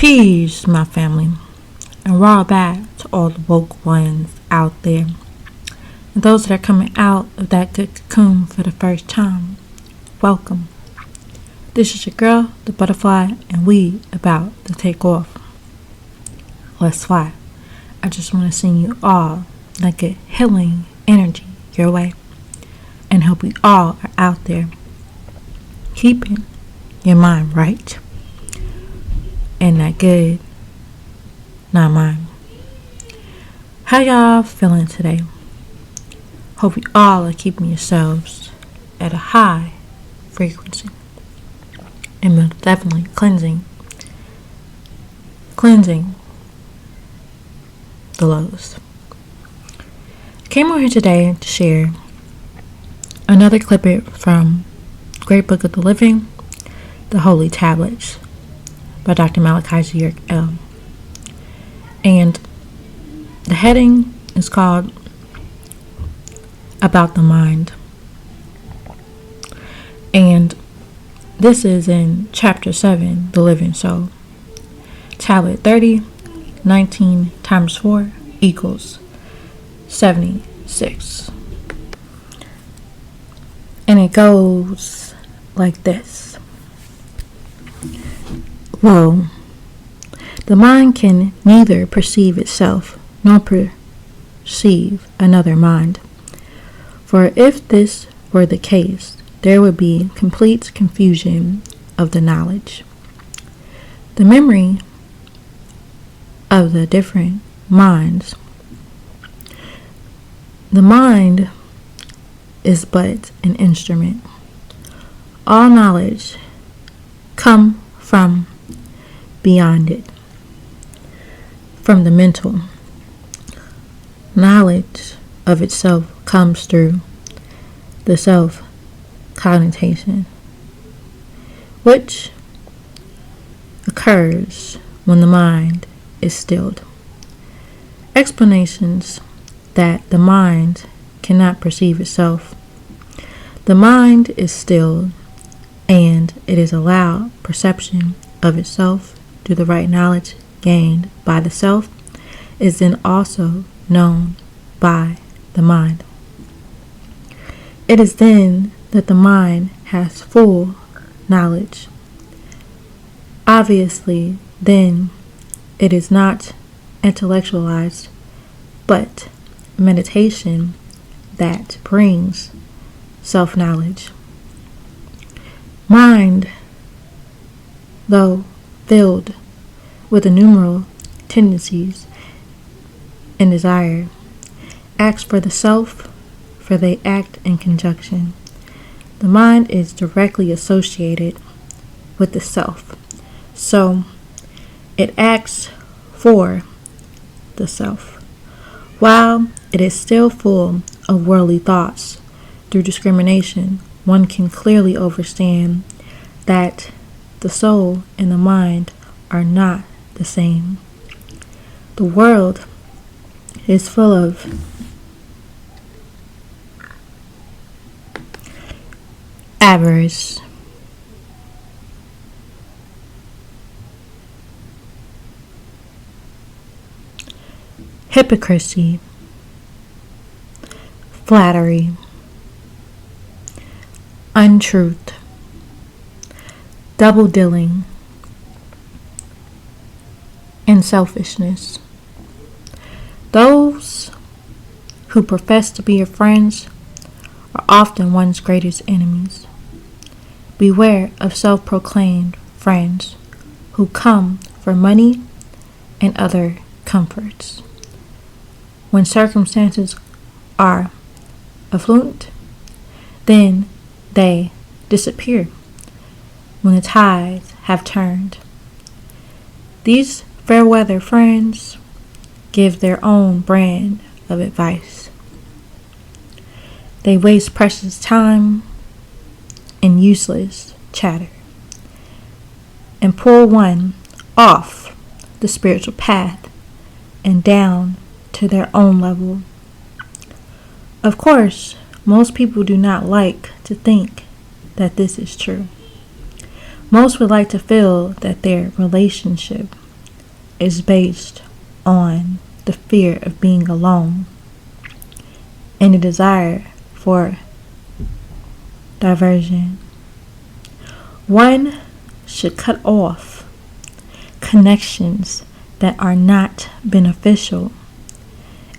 Peace, my family, and raw back to all the woke ones out there, and those that are coming out of that good cocoon for the first time. Welcome. This is your girl, the butterfly, and we about to take off. Let's fly. I just want to send you all that good healing energy your way, and hope we all are out there keeping your mind right. And that good, not mine. How y'all feeling today? Hope you all are keeping yourselves at a high frequency. And most definitely cleansing the lows. I came over here today to share another clip from Great Book of the Living, The Holy Tablets, by Dr. Malachi L. And the heading is called About the Mind. And this is in chapter 7, The Living Soul. Tablet 30, 19 times 4 equals 76. And it goes like this. Lo, the mind can neither perceive itself nor perceive another mind. For if this were the case, there would be complete confusion of the knowledge. The memory of the different minds. The mind is but an instrument. All knowledge come from beyond it, from the mental. Knowledge of itself comes through the self-cognition, which occurs when the mind is stilled. Explanations that the mind cannot perceive itself. The mind is stilled, and it is allowed perception of itself through the right knowledge gained by the self is then also known by the mind. It is then that the mind has full knowledge. Obviously, then it is not intellectualized, but meditation that brings self-knowledge. Mind, though filled with innumerable tendencies and desire, acts for the self, for they act in conjunction. The mind is directly associated with the self, so it acts for the self. While it is still full of worldly thoughts, through discrimination, one can clearly understand that the soul and the mind are not the same. The world is full of avarice, hypocrisy, flattery, untruth, double-dealing, and selfishness. Those who profess to be your friends are often one's greatest enemies. Beware of self-proclaimed friends who come for money and other comforts. When circumstances are affluent, then they disappear. When the tides have turned, these fair-weather friends give their own brand of advice. They waste precious time in useless chatter and pull one off the spiritual path and down to their own level. Of course, most people do not like to think that this is true. Most would like to feel that their relationship is based on the fear of being alone and the desire for diversion. One should cut off connections that are not beneficial,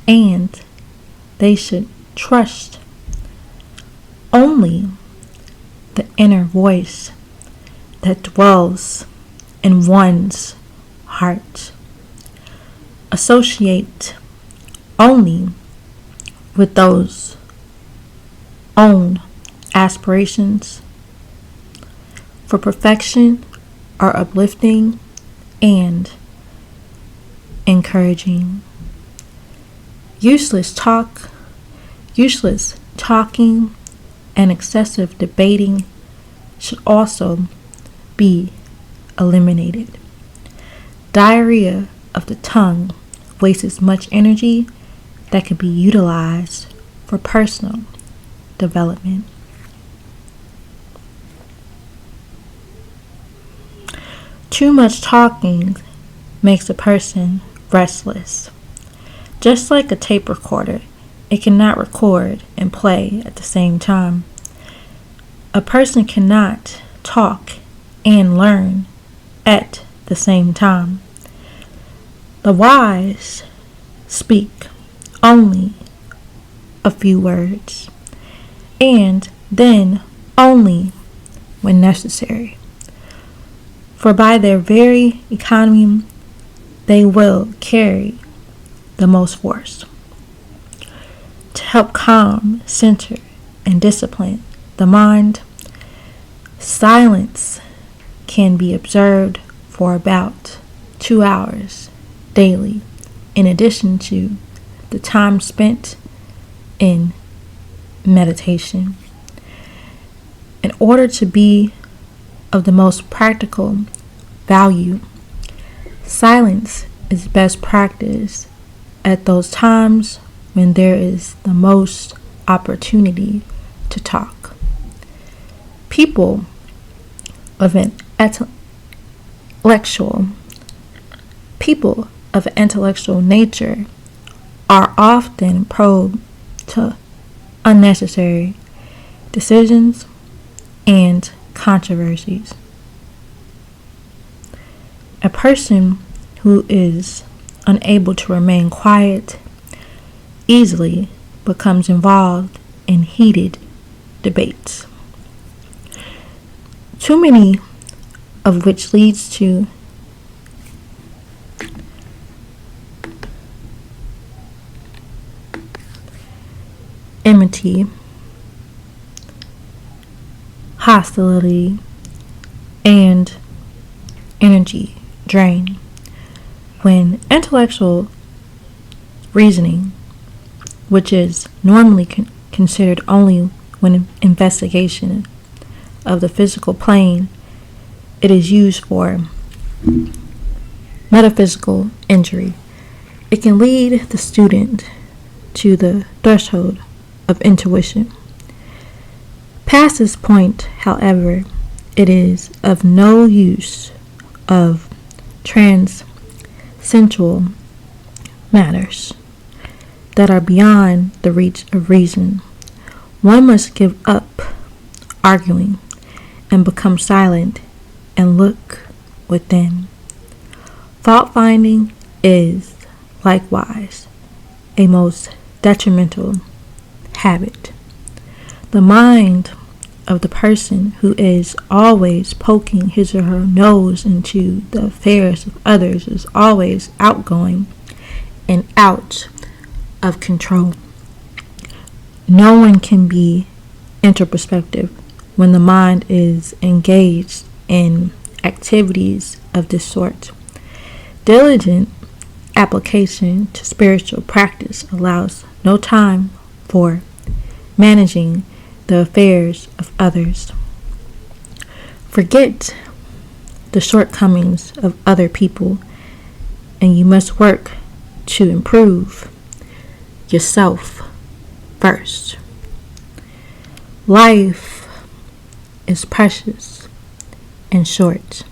and they should trust only the inner voice that dwells in one's heart. Associate only with those own aspirations for perfection are uplifting and encouraging. Useless talking, and excessive debating should also be eliminated. Diarrhea of the tongue wastes much energy that could be utilized for personal development. Too much talking makes a person restless. Just like a tape recorder, it cannot record and play at the same time. A person cannot talk and learn at the same time. The wise speak only a few words, and then only when necessary. For by their very economy, they will carry the most force. To help calm, center, and discipline the mind, silence can be observed for about 2 hours daily, in addition to the time spent in meditation. In order to be of the most practical value, silence is best practiced at those times when there is the most opportunity to talk. People of an intellectual nature are often prone to unnecessary decisions and controversies. A person who is unable to remain quiet easily becomes involved in heated debates, too many of which leads to enmity, hostility, and energy drain. When intellectual reasoning, which is normally considered only when investigation of the physical plane, it is used for metaphysical injury. It can lead the student to the threshold of intuition. Past this point, however, it is of no use of transcendental matters that are beyond the reach of reason. One must give up arguing and become silent and look within. Fault finding is likewise a most detrimental habit. The mind of the person who is always poking his or her nose into the affairs of others is always outgoing and out of control. No one can be introspective when the mind is engaged in activities of this sort. Diligent application to spiritual practice allows no time for managing the affairs of others. Forget the shortcomings of other people, and you must work to improve yourself first. Life is precious and short.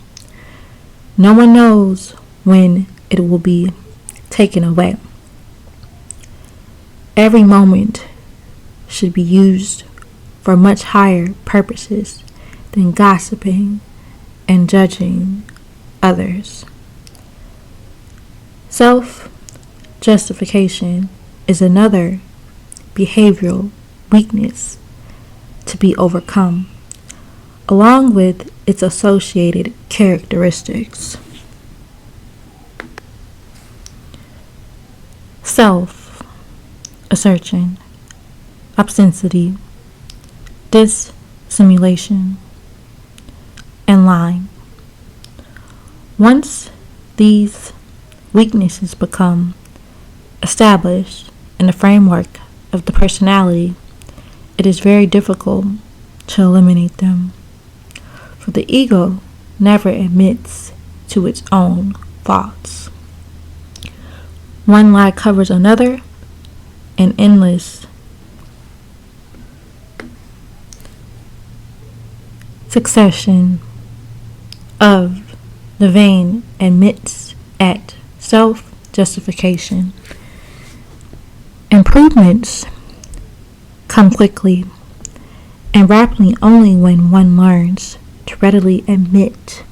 No one knows when it will be taken away. Every moment should be used for much higher purposes than gossiping and judging others. Self-justification is another behavioral weakness to be overcome, along with its associated characteristics. Self-assertion, obscenity, dissimulation, and lying. Once these weaknesses become established in the framework of the personality, it is very difficult to eliminate them, for the ego never admits to its own faults. One lie covers another, an endless succession of the vain admits at self-justification. Improvements come quickly and rapidly only when one learns to readily admit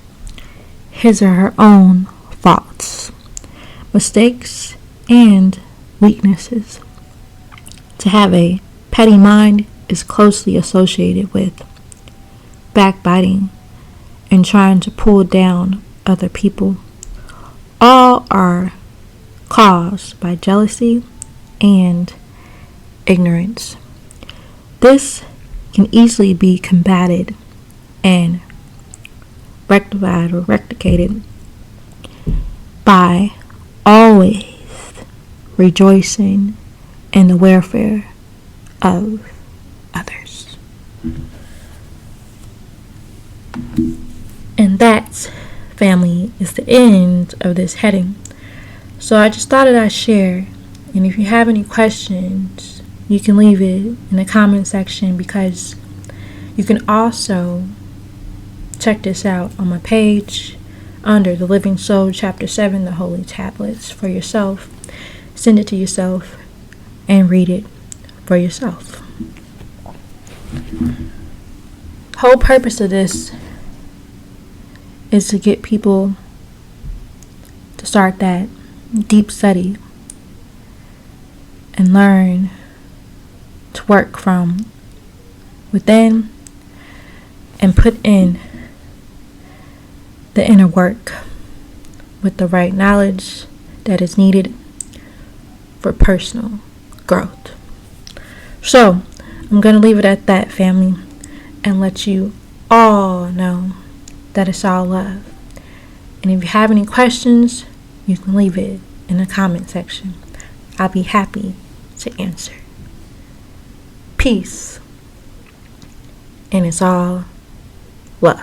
his or her own faults, mistakes, and weaknesses. To have a petty mind is closely associated with backbiting and trying to pull down other people. All are caused by jealousy and ignorance. This can easily be combated and rectified by always rejoicing in the welfare of others. And that, family, is the end of this heading. So I just thought that I'd share, and if you have any questions, you can leave it in the comment section, because you can also check this out on my page under the Living Soul Chapter 7, the Holy Tablets, for yourself. Send it to yourself and read it for yourself. Whole purpose of this is to get people to start that deep study and learn to work from within and put in the inner work with the right knowledge that is needed for personal growth. So I'm going to leave it at that, family, and let you all know that it's all love. And if you have any questions, you can leave it in the comment section. I'll be happy to answer. Peace. And it's all love.